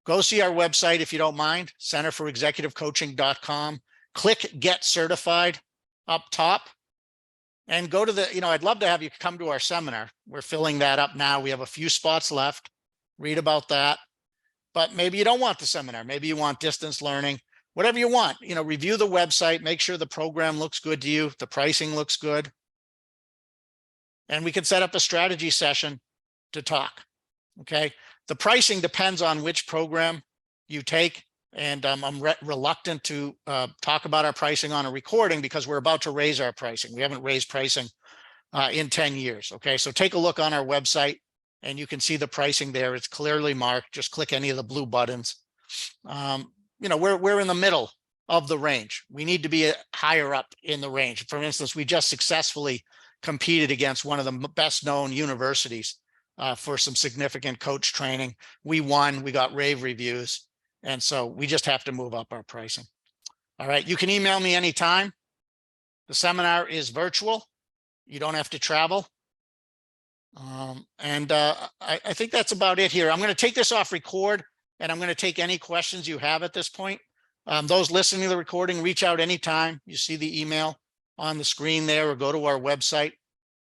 Go see our website if you don't mind, centerforexecutivecoaching.com. Click Get Certified up top, and go to the, I'd love to have you come to our seminar. We're filling that up now. We have a few spots left. Read about that. But maybe you don't want the seminar. Maybe you want distance learning, whatever you want. Review the website, make sure the program looks good to you, the pricing looks good. And we can set up a strategy session to talk. Okay. The pricing depends on which program you take. And I'm reluctant to talk about our pricing on a recording because we're about to raise our pricing. We haven't raised pricing in 10 years. Okay. So take a look on our website and you can see the pricing there. It's clearly marked. Just click any of the blue buttons. We're in the middle of the range. We need to be higher up in the range. For instance, we just successfully competed against one of the best known universities for some significant coach training. We won, we got rave reviews. And so we just have to move up our pricing. All right. You can email me anytime. The seminar is virtual. You don't have to travel. I think that's about it here. I'm going to take this off record and I'm going to take any questions you have at this point. Those listening to the recording, reach out anytime. You see the email on the screen there, or go to our website.